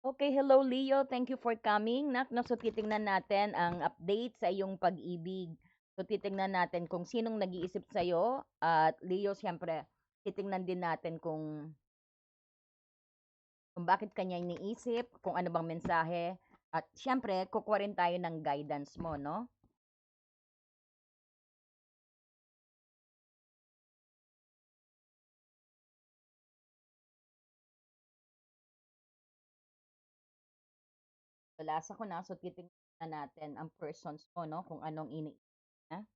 Okay, hello Leo. Thank you for coming. No, so titingnan natin ang update sa iyong pag-ibig. So titingnan natin kung sinong nag-iisip sa iyo at Leo, siyempre, titingnan din natin kung bakit kanya iniisip, kung ano bang mensahe at siyempre, kukuha rin tayo ng guidance mo, no? So lasa ko na, so titingnan natin ang persons mo, no? Kung anong iniisip niya.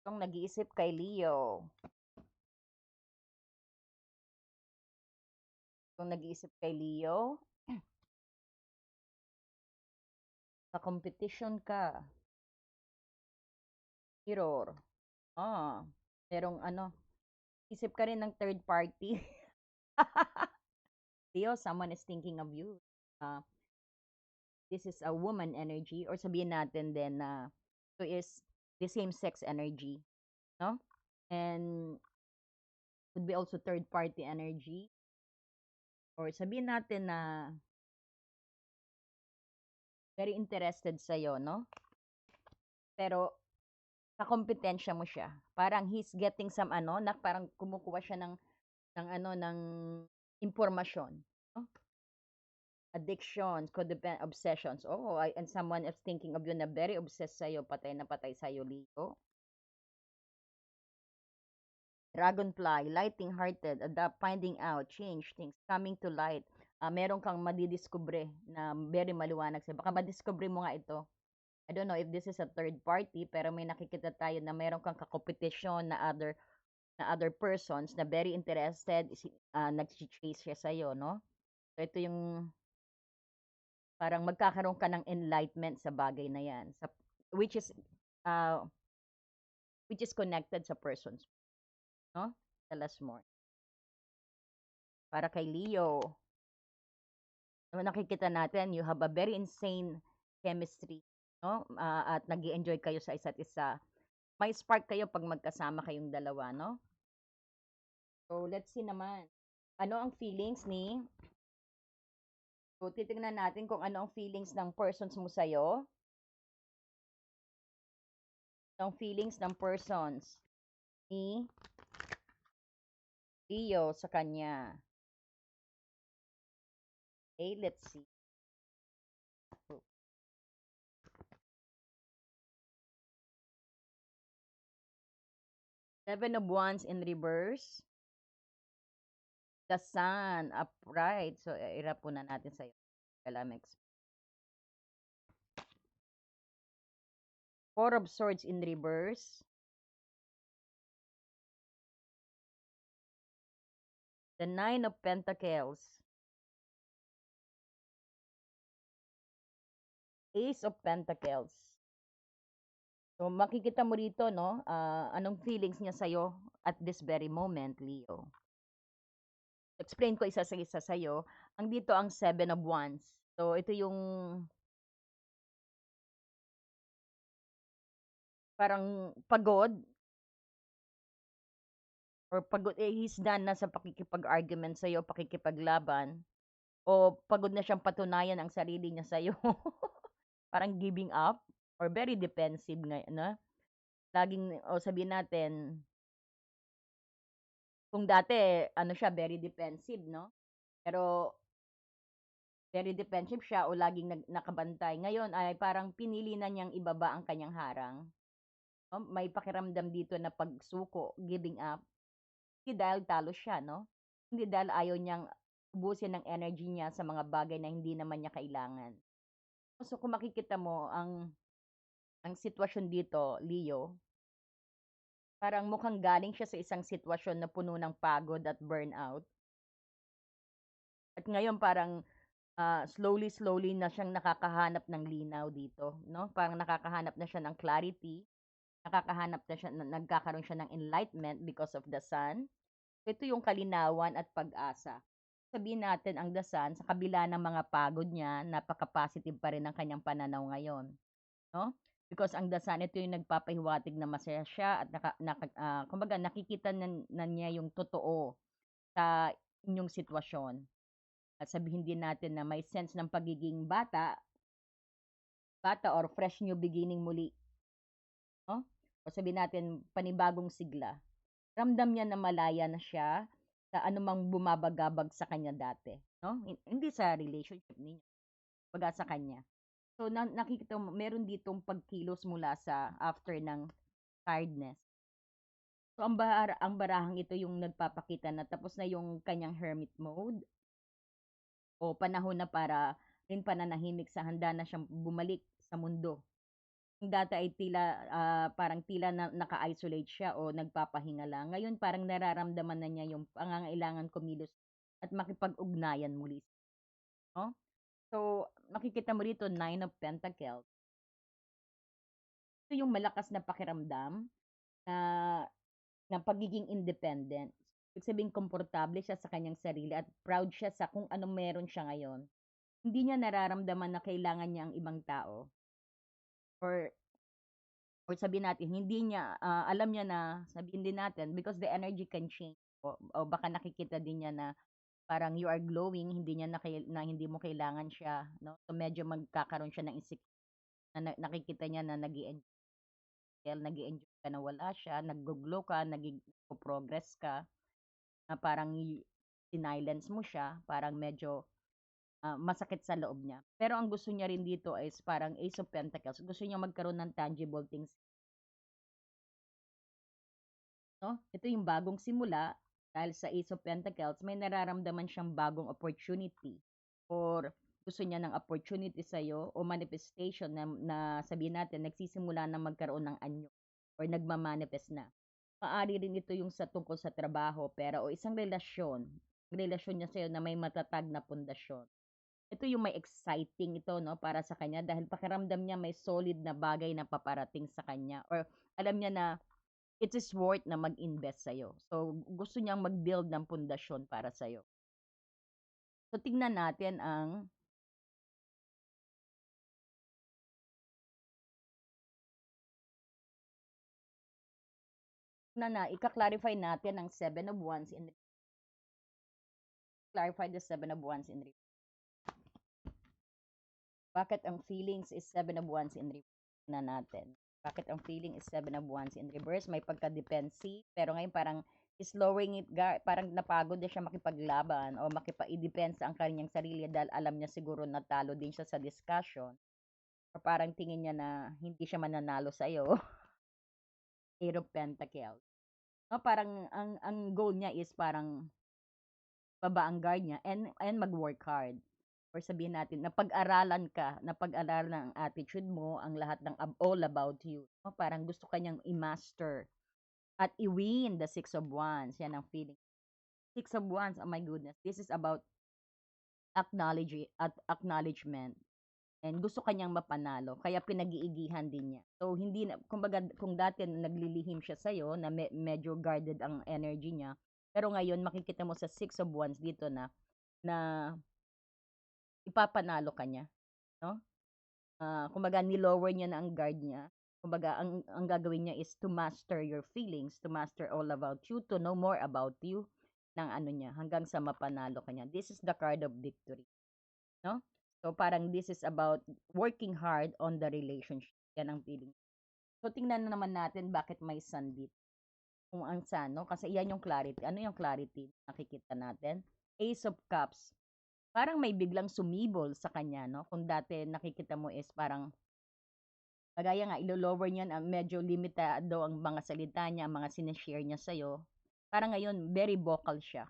Kung nag-iisip kay Leo, kung nag-iisip kay Leo, sa competition ka, mirror. Ah, merong ano, isip ka rin ng third party. Leo, someone is thinking of you. Uh, this is a woman energy or sabihin natin din na ito is the same sex energy, no? And could be also third party energy or sabihin natin na very interested sa iyo, no? Pero kakompetensya mo siya. Parang he's getting some ano, na parang kumukuha siya ng ano ng impormasyon, no? Addictions, codependent obsessions. Oh, and someone is thinking of you na very obsessed sa'yo, patay na patay sa'yo, Leo. Dragonfly, lighting-hearted, adapt, finding out, change things, coming to light. Meron kang madidiscover na very maliwanag sa'yo. Baka madiscover mo nga ito. I don't know if this is a third party, pero may nakikita tayo na meron kang kakompetition na other persons na very interested, nag-chase siya sa'yo, no? So, ito yung parang magkakaroon ka ng enlightenment sa bagay na yan. Which is, uh, which is connected sa persons, no? Tell us more. Para kay Leo, nakikita natin, you have a very insane chemistry, no? At nag enjoy kayo sa isa't isa. May spark kayo pag magkasama kayong dalawa, no? So, let's see naman. Ano ang feelings ni So, titingnan natin kung ano ang feelings ng persons mo sa'yo. Ang feelings ng persons ni Leo sa kanya. Okay, let's see. Seven of Wands in reverse. The Sun upright. So, irap po na natin sa'yo. Kalamex. Four of Swords in reverse. The Nine of Pentacles. Ace of Pentacles. So, makikita mo rito, no? Anong feelings niya sa'yo at this very moment, Leo. Explain ko isa sa isa sa'yo. Ang dito ang Seven of Wands. So, ito yung parang pagod or pagod, he's done na sa pakikipag-argument sa'yo, pakikipaglaban, o pagod na siyang patunayan ang sarili niya sa'yo. Parang giving up or very defensive ngayon, no? Laging, o sabihin natin, kung dati, ano siya, very defensive, no? Pero, very defensive siya o laging nakabantay. Ngayon ay parang pinili na niyang ibaba ang kanyang harang. No? May pakiramdam dito na pagsuko, giving up. Hindi dahil talo siya, no? Hindi dahil ayaw niyang ubusin ng energy niya sa mga bagay na hindi naman niya kailangan. So kung makikita mo ang sitwasyon dito, Leo, parang mukhang galing siya sa isang sitwasyon na puno ng pagod at burnout. At ngayon parang slowly na siyang nakakahanap ng linaw dito, no? Parang nakakahanap na siya ng clarity, nakakahanap na siya, nagkakaroon siya ng enlightenment because of the sun. Ito yung kalinawan at pag-asa. Sabihin natin ang The Sun, sa kabila ng mga pagod niya, napaka-positive pa rin ang kanyang pananaw ngayon. No? Because ang The Sun, ito yung nagpapahiwatig na masaya siya at kumbaga nakikita na niya yung totoo sa inyong sitwasyon. At sabihin din natin na may sense ng pagiging bata, bata or fresh new beginning muli, 'no? O sabihin natin panibagong sigla. Ramdam niya na malaya na siya sa anumang bumabagabag sa kanya dati, 'no? Hindi sa relationship ninyo, kumbaga sa kanya. So, nakikita mo meron ditong pagkilos mula sa after ng tiredness. So, ang barahang ito yung nagpapakita na tapos na yung kanyang hermit mode o panahon na para rin pananahimik sa handa na siyang bumalik sa mundo. Yung dati ay parang tila na naka-isolate siya o nagpapahinga lang. Ngayon parang nararamdaman na niya yung pangangailangan kumilos at makipag-ugnayan muli, 'no? So, makikita mo rito Nine of Pentacles. Ito yung malakas na pakiramdam na pagiging independent. Ibig sabihin komportable siya sa kanyang sarili at proud siya sa kung anong meron siya ngayon. Hindi niya nararamdaman na kailangan niya ang ibang tao or sabihin natin hindi niya, alam niya na sabihin din natin because the energy can change o baka nakikita din niya na parang you are glowing, hindi niya na hindi mo kailangan siya, 'no? So, medyo magkakaroon siya ng na nakikita niya na nag-e-enjoy ka na wala siya, naggo-glow ka, nagpo-progress ka, na parang sinilence mo siya, parang medyo, masakit sa loob niya. Pero ang gusto niya rin dito is parang Ace of Pentacles, gusto niya magkaroon ng tangible things, 'no? Ito yung bagong simula, dahil sa Ace of Pentacles may nararamdaman siyang bagong opportunity or gusto niya ng opportunity sa'yo o manifestation na sabihin natin nagsisimula na magkaroon ng anyo or nagma-manifest na. Maaari rin ito yung sa tungkol sa trabaho, pera o isang relasyon niya sa'yo na may matatag na pundasyon. Ito yung may exciting ito 'no, para sa kanya dahil pakiramdam niya may solid na bagay na paparating sa kanya or alam niya na it is worth na mag-invest sa'yo. So, gusto niyang mag-build ng pundasyon para sa'yo. So, tignan natin ang ika-clarify natin ang Seven of Wands clarify the Seven of Wands in reverse. Bakit ang feelings is Seven of Wands in reverse? Na natin. Bakit ang feeling is Seven of Wands in reverse? May pagka-depensive, pero ngayon parang is lowering it, parang napagod na siya makipaglaban o makipag-i-depensa ang kanyang sarili dahil alam niya siguro natalo din siya sa discussion. Or parang tingin niya na hindi siya mananalo sa'yo. Eight of Pentacles. No, parang ang goal niya is parang baba ang guard niya and mag-work hard. Or sabihin natin napag-aralan ang attitude mo, ang lahat ng all about you. No, parang gusto kanyang i-master at i-win the Six of Wands. Yan ang feeling. Six of Wands, oh my goodness. This is about acknowledgement. And gusto kanyang mapanalo, kaya pinag-iigihan din niya. So, hindi na, kumbaga, kung dati naglilihim siya sa'yo, na medyo guarded ang energy niya, pero ngayon, makikita mo sa Six of Wands dito na ipapanalo ka niya, no? Kumbaga, nilower niya na ang guard niya. Kumbaga, ang gagawin niya is to master your feelings, to master all about you, to know more about you, ng ano niya, hanggang sa mapanalo ka niya. This is the card of victory, no? So, parang this is about working hard on the relationship. Yan ang feeling. So, tingnan na naman natin bakit may sun dito. Kung ang sun, no? Kasi yan yung clarity. Ano yung clarity? Nakikita natin. Ace of Cups. Parang may biglang sumibol sa kanya, no? Kung dati nakikita mo is parang, kagaya nga, ilo-lower niya na medyo limitado ang mga salita niya, ang mga sinishare niya sa'yo. Parang ngayon, very vocal siya.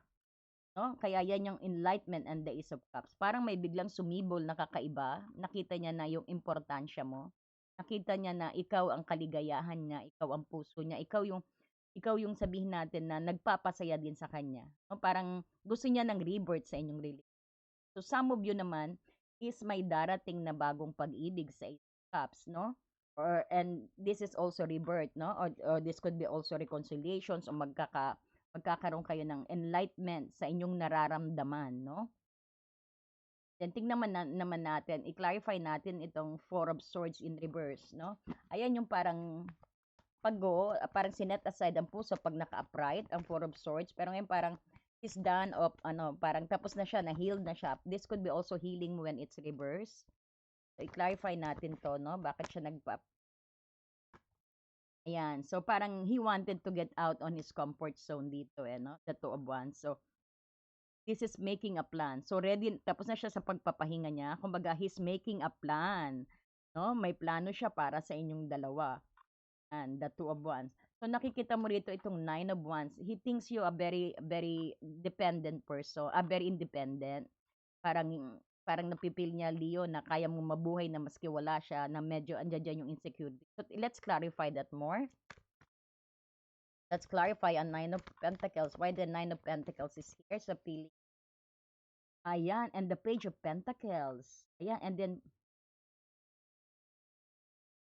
No? Kaya yan yung enlightenment and the Ace of Cups. Parang may biglang sumibol na kakaiba. Nakita niya na yung importansya mo. Nakita niya na ikaw ang kaligayahan niya, ikaw ang puso niya, ikaw yung sabihin natin na nagpapasaya din sa kanya. No? Parang gusto niya ng rebirth sa inyong relationship. So some of you naman is may darating na bagong pag-ibig sa Ace of Cups, no? And this is also rebirth, no? Or this could be also reconciliations o magkakaroon kayo ng enlightenment sa inyong nararamdaman, no? Then tignan naman natin, i-clarify natin itong Four of Swords in reverse, no? Ayan yung parang parang sinet aside ang puso pag naka-upright, ang Four of Swords. Pero ngayon parang he's done of, parang tapos na siya, na-healed na siya. This could be also healing when it's reverse. So, i-clarify natin to, no? Bakit siya Ayan. So, parang he wanted to get out on his comfort zone dito, no? The Two of Wands. So, this is making a plan. So ready, tapos na siya sa pagpapahinga niya. Kumbaga, he's making a plan. No? May plano siya para sa inyong dalawa. And the Two of Wands. So nakikita mo rito itong Nine of Wands. He thinks you a very, very dependent person. Very independent. Parang napipil niya, Leo, na kaya mo mabuhay na maski wala siya, na medyo andyan yung insecurity. So let's clarify that more. Let's clarify on Nine of Pentacles. Why the Nine of Pentacles is here sa pili. Ayan, and the Page of Pentacles. Ayan, and then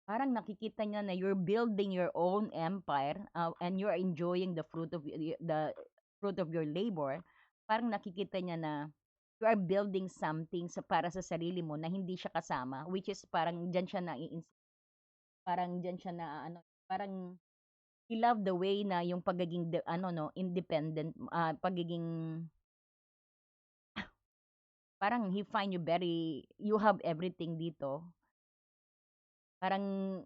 parang nakikita niya na you're building your own empire, and you're enjoying the fruit of your labor. Parang nakikita niya na you are building something para sa sarili mo na hindi siya kasama, which is parang diyan siya parang diyan siya na ano, parang he love the way na yung pagiging independent, pagiging parang he find you have everything dito. Parang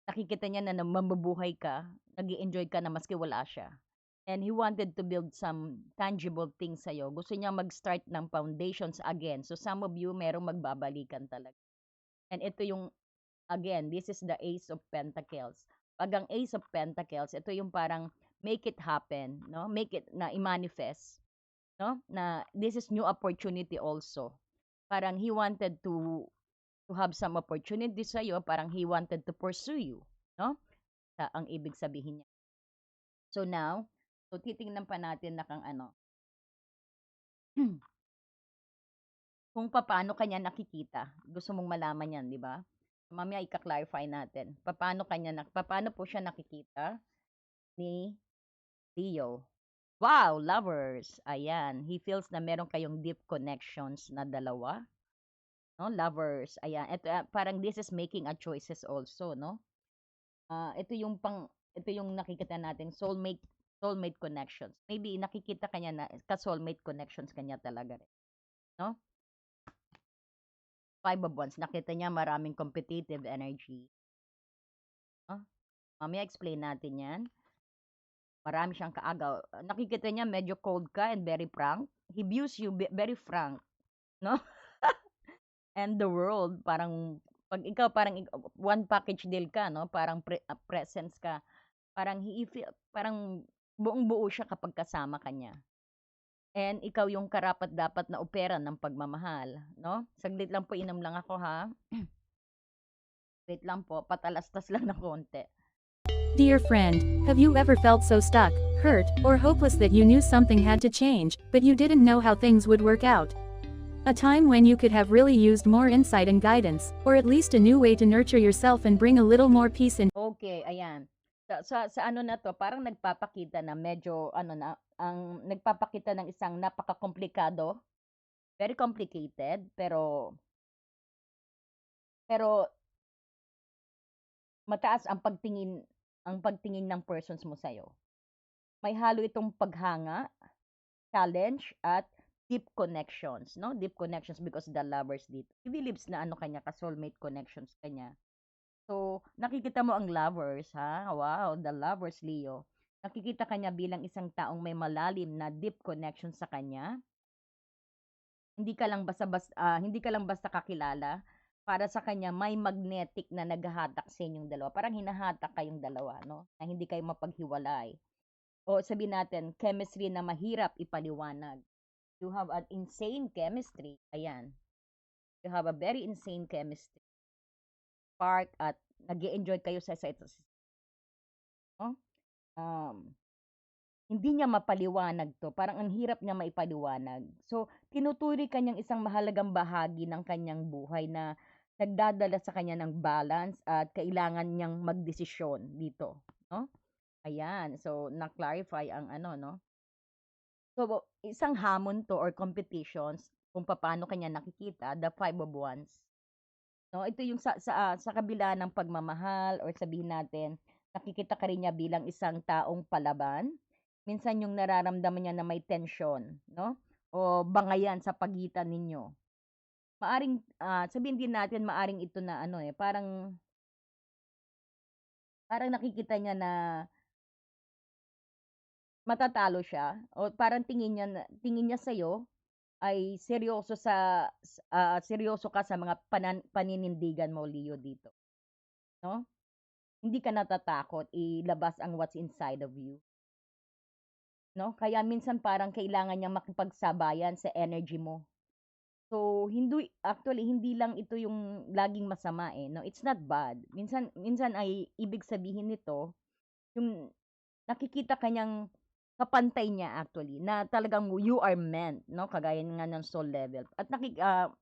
nakikita niya na mabubuhay ka, nag-e-enjoy ka na maski wala siya. And he wanted to build some tangible things sa'yo. Gusto niya mag-start ng foundations again. So some of you merong magbabalikan talaga. And ito yung, again, this is the Ace of Pentacles. Pag ang Ace of Pentacles, ito yung parang make it happen, no? Make it na i-manifest, no? Na this is new opportunity also. Parang he wanted to have some opportunity sa'yo, parang he wanted to pursue you, no? Ang ibig sabihin niya. So now, so titingnan pa natin na kung paano kanya nakikita. Gusto mong malaman yan, di ba? Mamaya i-clarify natin. Paano po siya nakikita ni Leo? Wow, lovers. Ayan, he feels na meron kayong deep connections na dalawa. No, lovers. Ayan, ito, parang this is making a choices also, no? Ito yung nakikita nating soulmate connections. Maybe nakikita kanya na ka-soulmate connections kanya talaga rin, no? Five of Wands, nakita niya maraming competitive energy. No? Mamaya explain natin yan. Marami siyang kaagaw. Nakikita niya medyo cold ka and very frank. He views you very frank, no? And the world, parang pag ikaw parang one package deal ka, no? Parang presence ka. Parang buong-buo siya kapag kasama ka niya. And ikaw yung karapat-dapat na opera ng pagmamahal, no? Saglit lang po, inom lang ako, ha? Wait lang po, patalastas lang na konti. Dear friend, have you ever felt so stuck, hurt, or hopeless that you knew something had to change, but you didn't know how things would work out? A time when you could have really used more insight and guidance, or at least a new way to nurture yourself and bring a little more peace in. Okay, ayan. Sa ano na to, parang nagpapakita na medyo nagpapakita ng isang napaka-komplikado, very complicated, pero mataas ang pagtingin ng persons mo sa'yo. May halo itong paghanga, challenge, at deep connections, no? Deep connections because the lovers dito. He believes na kanya, ka-soulmate connections kanya. So, nakikita mo ang lovers, ha? Wow, the lovers, Leo. Nakikita kanya bilang isang taong may malalim na deep connection sa kanya. Hindi ka lang basta kakilala. Para sa kanya, may magnetic na naghahatak sa inyong dalawa. Parang hinahatak kayong dalawa, no? Na hindi kayo mapaghiwalay. O sabihin natin, chemistry na mahirap ipaliwanag. You have an insane chemistry. Ayan. You have a very insane chemistry. Spark at nag-e-enjoy kayo sa isa't isa. No? Hindi niya mapaliwanag to. Parang ang hirap niya maipaliwanag. So, tinuturi kanyang isang mahalagang bahagi ng kanyang buhay na nagdadala sa kanya ng balance at kailangan niyang magdesisyon dito, no? Ayan, so na-clarify ang no? So, isang hamon to or competitions, kung papaano ka niya nakikita, the Five of Wands. 'No, ito yung sa kabila ng pagmamahal or sabihin natin, nakikita ka rin niya bilang isang taong palaban. Minsan yung nararamdaman niya na may tensyon, 'no, o bangayan sa pagitan ninyo. Maaring, sabihin din natin maaring ito na ano, parang parang nakikita niya na matatalo siya o parang tingin niya sa'yo ay seryoso ka sa mga paninindigan mo, Leo, dito, 'no? Hindi ka natatakot ilabas ang what's inside of you, 'no? Kaya minsan parang kailangan niyang makipagsabayan sa energy mo. So, hindi lang ito yung laging masama, 'no? It's not bad. Minsan minsan ay ibig sabihin nito yung nakikita ka niyang kapantay niya actually, na talagang you are meant, 'no, kagaya nga ng soul level. At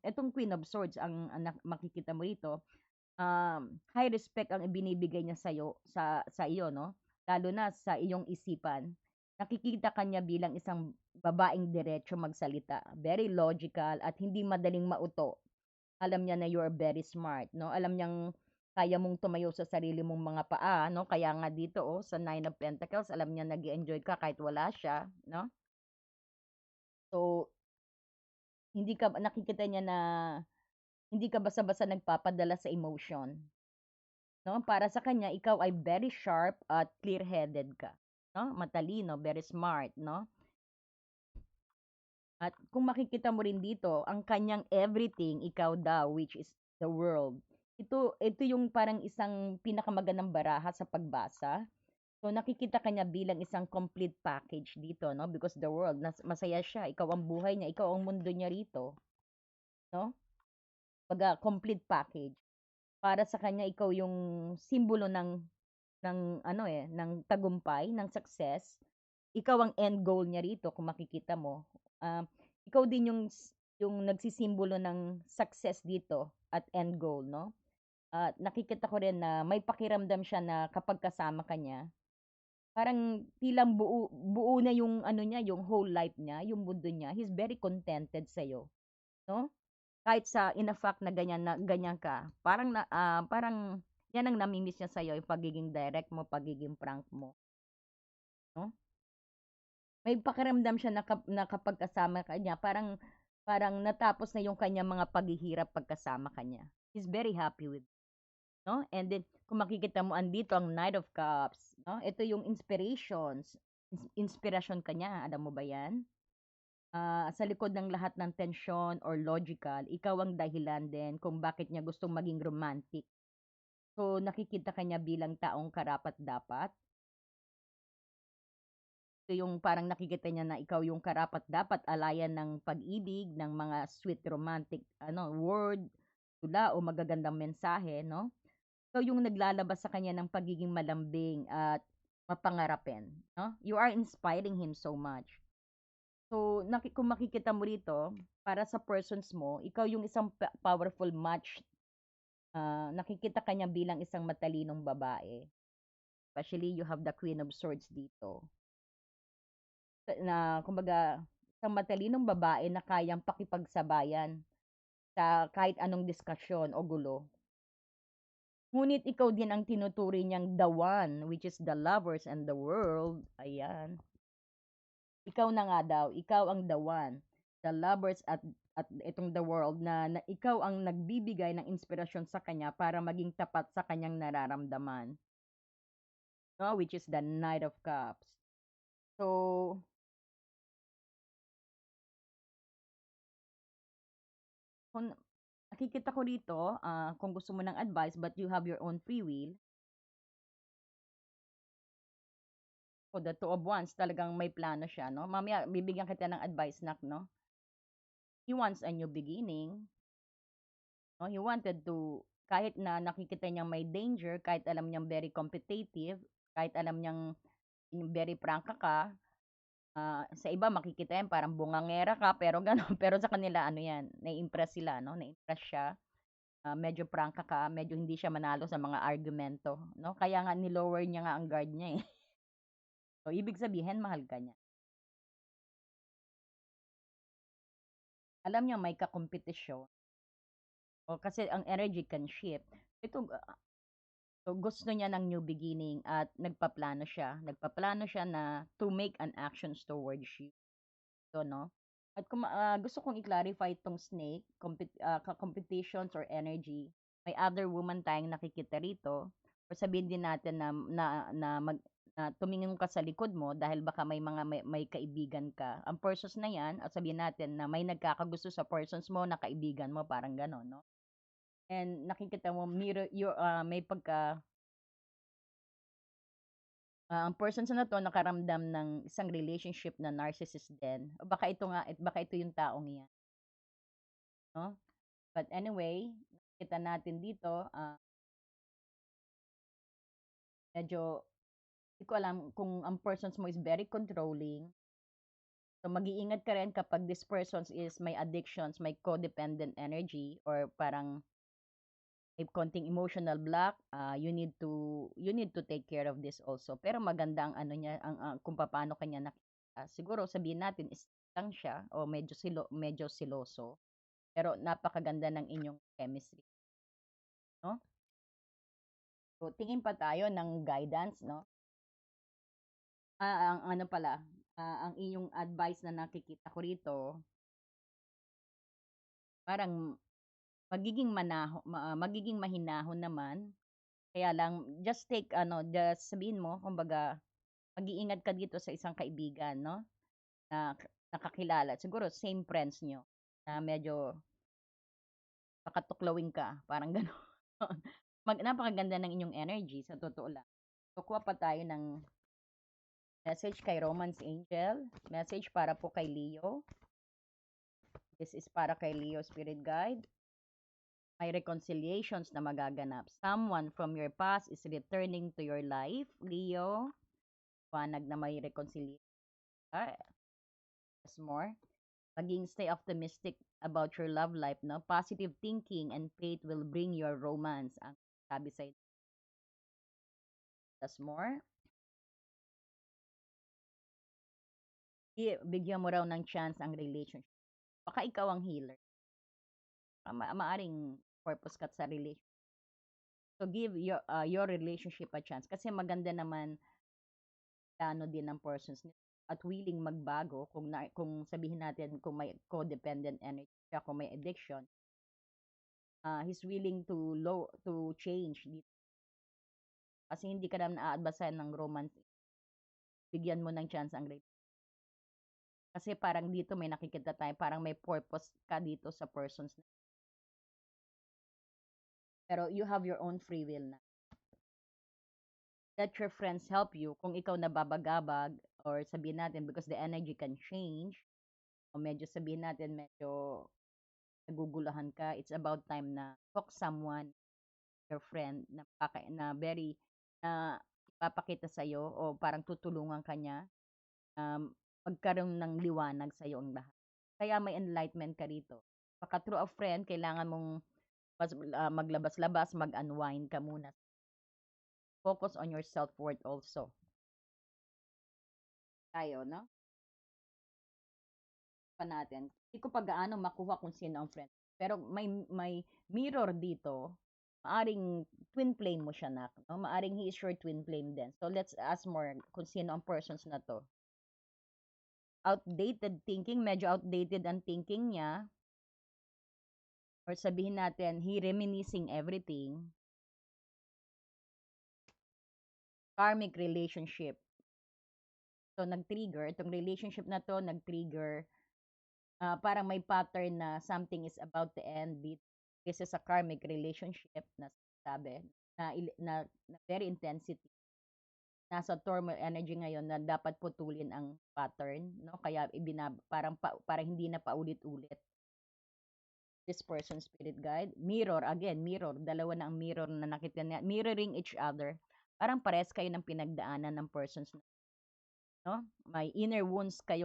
itong Queen of Swords ang makikita mo rito, high respect ang ibinibigay niya sa iyo, 'no, lalo na sa iyong isipan. Nakikita ka niya bilang isang babaeng diretso magsalita, very logical at hindi madaling mauto. Alam niya na you are very smart, 'no, alam niyang kaya mong tumayo sa sarili mong mga paa, 'no, kaya nga dito, sa Nine of Pentacles alam niya nag-e-enjoy ka kahit wala siya, 'no. So, hindi ka nakikita niya na hindi ka basta-basta nagpapadala sa emotion. 'No, para sa kanya ikaw ay very sharp at clear-headed ka, 'no, matalino, very smart, 'no? At kung makikita mo rin dito, ang kanyang everything, ikaw daw, which is the world. Ito yung parang isang pinakamagandang baraha sa pagbasa. So, nakikita ka niya bilang isang complete package dito, 'no, because the world masaya siya, ikaw ang buhay niya, ikaw ang mundo niya rito, 'no? Kumbaga complete package. Para sa kanya ikaw yung simbolo ng ano, ng tagumpay, ng success. Ikaw ang end goal niya rito kung makikita mo. Ikaw din yung nagsisimbolo ng success dito at end goal, 'no? At nakikita ko rin na may pakiramdam siya na kapag kasama ka niya, parang tilang buo buo na yung ano niya, yung whole life niya, yung mundo niya. He's very contented sa'yo, 'no? Kahit in a fact na ganyan ka, parang 'yan ang nami-miss niya sa'yo, yung pagiging direct mo, pagiging frank mo, 'no? May pakiramdam siya na kapag kasama ka niya parang parang natapos na yung kanyang mga paghihirap pagkasama ka niya. He's very happy with, 'no? And then kung makikita mo andito ang Knight of Cups, 'no? Ito yung inspirasyon ka niya, alam mo ba 'yan? Sa likod ng lahat ng tensyon or logical, ikaw ang dahilan din kung bakit niya gustong maging romantic. So, nakikita ka niya bilang taong karapat-dapat. Ito yung parang nakikita niya na ikaw yung karapat-dapat alayan ng pag-ibig, ng mga sweet romantic word, tula o magagandang mensahe, 'no? Ikaw yung naglalabas sa kanya ng pagiging malambing at mapangarapin, 'no? You are inspiring him so much. So, kung makikita mo rito, para sa persons mo, ikaw yung isang powerful match. Nakikita ka niya bilang isang matalinong babae. Especially, you have the Queen of Swords dito. Na kumbaga, isang matalinong babae na kayang pakipagsabayan sa kahit anong diskusyon o gulo. Ngunit ikaw din ang tinuturing niyang the one, which is the lovers and the world. Ayan. Ikaw na nga daw, ikaw ang the one, the lovers at itong the world na ikaw ang nagbibigay ng inspirasyon sa kanya para maging tapat sa kanyang nararamdaman, 'no, which is the Knight of Cups. So, kung nakikita ko rito, kung gusto mo ng advice but you have your own free will, o the Two of Wands talagang may plano siya, 'no? Mamaya bibigyan kita ng advice, 'no? He wants a new beginning. No, he wanted to kahit na nakikita niyang may danger, kahit alam niyang very competitive, kahit alam niyang very prangka ka, sa iba makikita yan parang bungangera ka pero gano'n, pero sa kanila ano yan, nai-impress sila 'no, nai-impress siya, medyo prangka ka, medyo hindi siya manalo sa mga argumento 'no, kaya nga ni-lower niya nga ang guard niya, eh. So, ibig sabihin mahal ka niya. alam niya may kakompetisyon o kasi ang energy can shift. Ito, so gusto niya ng new beginning at nagpaplano siya na to make an actions towards you, 'no? At kung gusto kong i-clarify itong snake, competitions or energy, may other woman tayong nakikita rito or sabihin din natin na na na mag na tumingin ka sa likod mo dahil baka may kaibigan ka. Ang persons na 'yan at sabihin natin na may nagkakagusto sa persons mo na kaibigan mo, parang gano'n, 'no? And nakikita mo mirror may ang persons na 'to nakaramdam ng isang relationship na narcissist din o baka ito yung taong 'yan, 'no? But anyway, nakita natin dito, medyo di ko alam kung ang persons mo is very controlling. So, mag-iingat ka rin kapag this persons is may addictions, may codependent energy or parang may konting emotional block, you need to take care of this also. Pero maganda ang ano niya, kung papaano kanya nakikita. Siguro sabihin natin is lang siya o medyo siloso, pero napakaganda ng inyong chemistry, 'no? So, tingin pa tayo ng guidance, 'no? Ang ano pala, ang iyong advice na nakikita ko rito, parang magiging mahinahon naman. Kaya lang just sabihin mo kumbaga, mag-iingat ka dito sa isang kaibigan, 'no, na nakakilala. Siguro same friends niyo na medyo baka tuklawin ka, parang gano'n. Napakaganda ng inyong energy sa totoo lang. Kukuha pa tayo ng message kay Romance Angel, message para po kay Leo. This is para kay Leo Spirit Guide. May reconciliations na magaganap. Someone from your past is returning to your life, Leo. Panag na may reconciliation. There's more. Stay optimistic about your love life, no? Positive thinking and faith will bring your romance. Ang sabi sa inyo. There's more. Bigyan mo raw ng chance ang relationship. Baka ikaw ang healer. Maaring purpose ka sa relationship. So give your relationship a chance kasi maganda naman plano din ng persons at willing magbago kung sabihin natin kung may codependent energy siya, kung may addiction, he's willing to change dito. Kasi hindi ka naman aadbasan ng romance. Bigyan mo ng chance ang relationship. Kasi parang dito may nakikita tayo, parang may purpose ka dito sa persons. Pero you have your own free will na. Let your friends help you kung ikaw nababagabag or sabihin natin because the energy can change o medyo sabihin natin medyo naguguluhan ka, it's about time na talk someone, your friend na very na ipapakita sa iyo o parang tutulungan ka niya, magkaroon ng liwanag sa iyo ang lahat. Kaya may enlightenment ka rito. Baka through a friend, kailangan mong maglabas-labas, mag-unwind ka muna. Focus on your self-worth also. Tayo, no? Pa natin. Hindi ko pa gaano makuha kung sino ang friend. Pero may mirror dito. Maaring twin flame mo siya, nak, no? Maaring he is your twin flame din. So let's ask more kung sino ang persons na to. Outdated thinking, medyo outdated ang thinking niya. Or sabihin natin, he reminiscing everything. Karmic relationship. So nag-trigger, itong relationship na to nag-trigger, parang may pattern na something is about to end. This is a karmic relationship na sabi na very intensity. Nasa turmoil energy ngayon na dapat putulin ang pattern, no? Kaya parang hindi na paulit-ulit. This person spirit guide, mirror, dalawa na ang mirror na nakita niya, mirroring each other. Parang pares kayo ng pinagdaanan ng persons, no? May inner wounds ka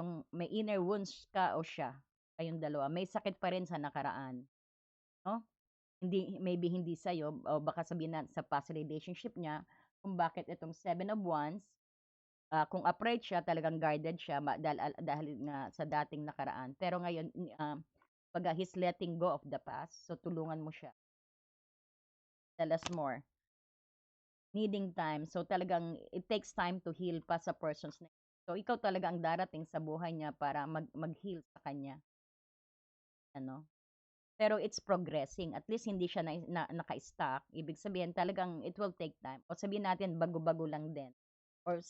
o siya, kayong dalawa. May sakit pa rin sa nakaraan, no? Maybe hindi sa'yo o baka sabihin natin sa past relationship niya kung bakit itong 7 of Wands, kung upright siya, talagang guarded siya dahil nga sa dating nakaraan. Pero ngayon, Kumbaga, he's letting go of the past. So, tulungan mo siya. Tell us more. Needing time. So, talagang it takes time to heal pa sa persons na. So, ikaw talaga ang darating sa buhay niya para mag-heal sa kanya. Ano? Pero it's progressing. At least hindi siya naka-stuck. Ibig sabihin talagang it will take time. O sabihin natin bago-bago lang din. Or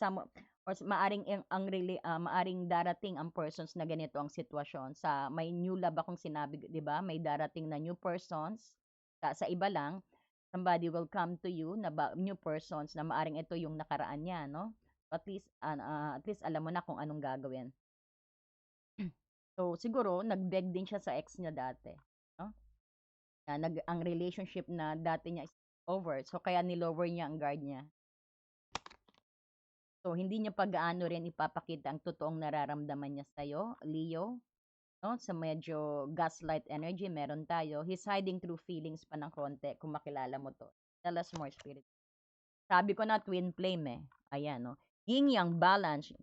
maaring darating ang persons na ganito ang sitwasyon. Sa may new love akong sinabi, 'di ba? May darating na new persons. Sa iba lang, somebody will come to you na new persons na maaring ito yung nakaraan niya, no? At least alam mo na kung anong gagawin. So siguro nag-beg din siya sa ex niya dati, no? Ang relationship na dati niya is over. So kaya nilower niya ang guard niya. So hindi niya pa gaano rin ipapakita ang totoong nararamdaman niya sa'yo, Leo. No? Sa medyo gaslight energy meron tayo. He's hiding through feelings pa ng konti kung makilala mo to. Tell us more, Spirit. Sabi ko na twin flame eh. Ayan, no? Yin yang balance.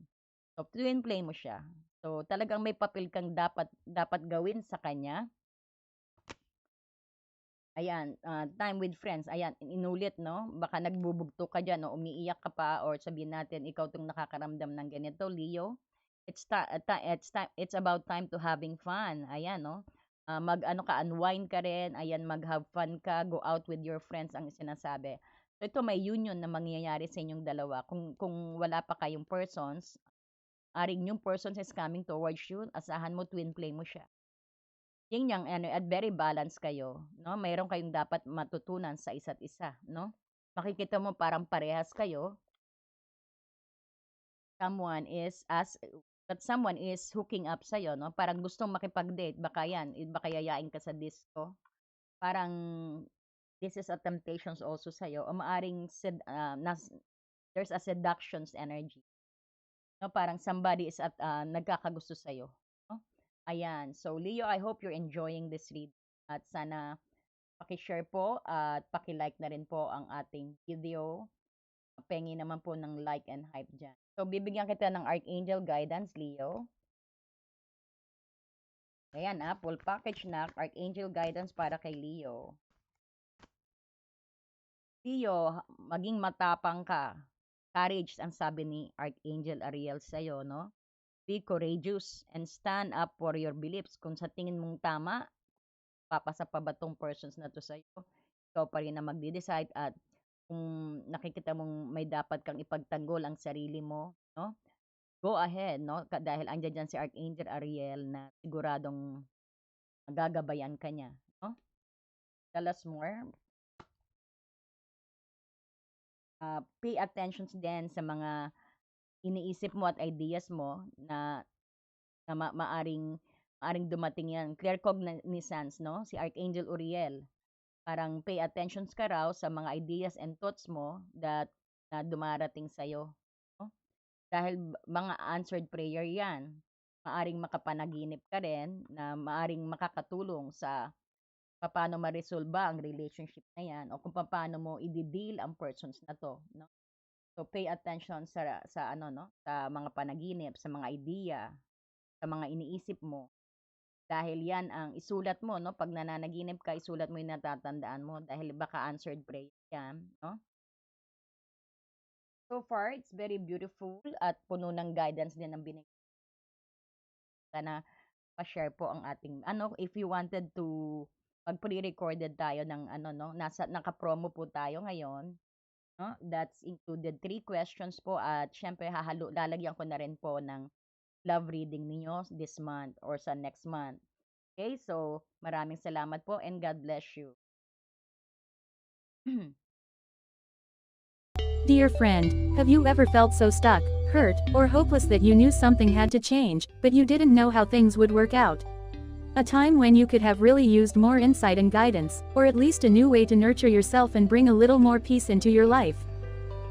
So twin flame mo siya. So talagang may papel kang dapat gawin sa kanya. Ayan, time with friends. Ayan, inulit, no? Baka nagbubugto ka dyan, no? Umiiyak ka pa, or sabihin natin, ikaw tong nakakaramdam ng ganito, Leo. It's about time to having fun. Ayan, no? Unwind ka rin. Ayan, mag-have fun ka. Go out with your friends, ang sinasabi. So, ito may union na mangyayari sa inyong dalawa. Kung wala pa kayong persons, aring yung persons is coming towards you, asahan mo, twin flame mo siya. Yin yang at very balanced kayo, no? Mayroon kayong dapat matutunan sa isa't isa, no? Makikita mo parang parehas kayo. Someone is hooking up sa'yo, no? Parang gustong makipag-date, baka yayain ka sa disco. Parang this is a temptations also sa'yo, o maaring there's a seductions energy. No, parang somebody is nagkakagusto sa'yo. Ayan. So, Leo, I hope you're enjoying this read. At sana paki-share po at paki-like na rin po ang ating video. Pengi naman po ng like and hype dyan. So, bibigyan kita ng Archangel Guidance, Leo. Ayan, full package na Archangel Guidance para kay Leo. Leo, maging matapang ka. Courage ang sabi ni Archangel Ariel sa'yo, no? Be courageous and stand up for your beliefs. Kung sa tingin mong tama, papasa pa ba tong persons na to sa'yo? Ikaw pa rin na magde-decide, at kung nakikita mong may dapat kang ipagtanggol ang sarili mo, no? Go ahead, no? Dahil andyan dyan si Archangel Ariel na siguradong gagabayan ka niya, no? Tell us more. Pay attention din sa mga iniisip mo at ideas mo na maaring dumating yan. Clear cognizance, no? Si Archangel Uriel. Parang pay attention ka raw sa mga ideas and thoughts mo na dumarating sa'yo. No? Dahil mga answered prayer yan. Maaring makapanaginip ka rin na maaring makakatulong sa paano ma-resolve ang relationship na yan, o kung paano mo i-deal ang persons na to, no? So pay attention sa mga panaginip, sa mga idea, sa mga iniisip mo. Dahil yan ang isulat mo, no? Pag nananaginip ka, isulat mo 'yung natatandaan mo dahil baka answered prayer yan, no? So far, it's very beautiful at puno ng guidance din ang binigay. Sana pa-share po ang ating if you wanted to mag-pre-recorded tayo ng naka-promo po tayo ngayon. No? That's included 3 questions po, at syempre lalagyan ko na rin po ng love reading ninyo this month or sa next month. Okay, so maraming salamat po and God bless you. Dear friend, have you ever felt so stuck, hurt, or hopeless that you knew something had to change, but you didn't know how things would work out? A time when you could have really used more insight and guidance, or at least a new way to nurture yourself and bring a little more peace into your life.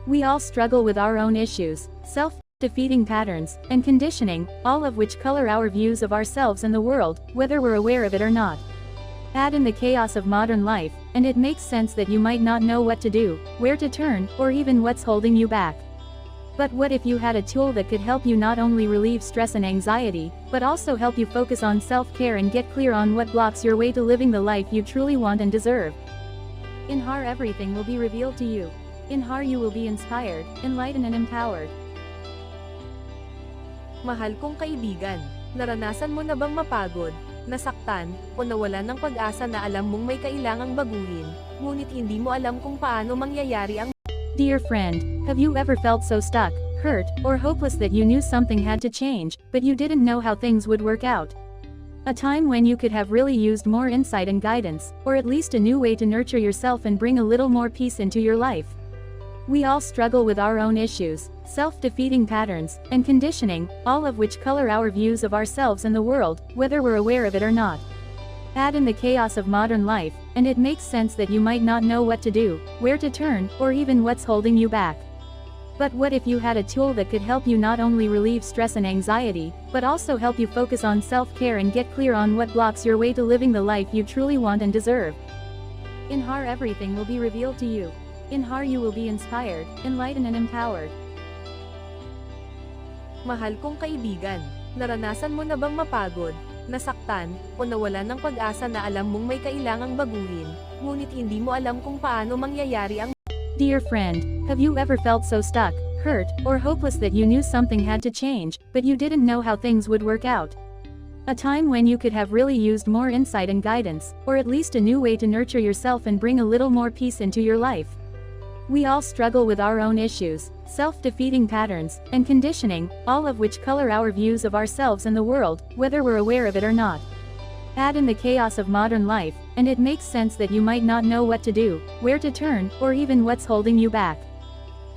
We all struggle with our own issues, self-defeating patterns, and conditioning, all of which color our views of ourselves and the world, whether we're aware of it or not. Add in the chaos of modern life, and it makes sense that you might not know what to do, where to turn, or even what's holding you back. But what if you had a tool that could help you not only relieve stress and anxiety, but also help you focus on self-care and get clear on what blocks your way to living the life you truly want and deserve? In HAR, everything will be revealed to you. In HAR, you will be inspired, enlightened and empowered. Mahal kong kaibigan, naranasan mo na bang mapagod, nasaktan, o nawalan ng pag-asa na alam mong may kailangang baguhin, ngunit hindi mo alam kung paano mangyayari ang Dear friend, have you ever felt so stuck, hurt, or hopeless that you knew something had to change, but you didn't know how things would work out? A time when you could have really used more insight and guidance, or at least a new way to nurture yourself and bring a little more peace into your life. We all struggle with our own issues, self-defeating patterns, and conditioning, all of which color our views of ourselves and the world, whether we're aware of it or not. Add in the chaos of modern life, and it makes sense that you might not know what to do, where to turn, or even what's holding you back. But what if you had a tool that could help you not only relieve stress and anxiety, but also help you focus on self-care and get clear on what blocks your way to living the life you truly want and deserve? In HAR, everything will be revealed to you. In HAR, you will be inspired, enlightened and empowered. Mahal kong kaibigan, naranasan mo na bang mapagod, nasaktan, o nawalan ng pag-asa na alam mong may kailangang baguhin, ngunit hindi mo alam kung paano mangyayari ang Dear friend, have you ever felt so stuck, hurt, or hopeless that you knew something had to change, but you didn't know how things would work out? A time when you could have really used more insight and guidance, or at least a new way to nurture yourself and bring a little more peace into your life. We all struggle with our own issues, self-defeating patterns, and conditioning, all of which color our views of ourselves and the world, whether we're aware of it or not. Add in the chaos of modern life, and it makes sense that you might not know what to do, where to turn, or even what's holding you back.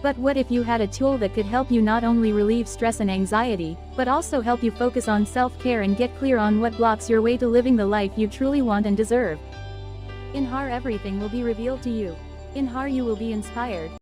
But what if you had a tool that could help you not only relieve stress and anxiety, but also help you focus on self-care and get clear on what blocks your way to living the life you truly want and deserve? In HAR, everything will be revealed to you. In HAR, you will be inspired,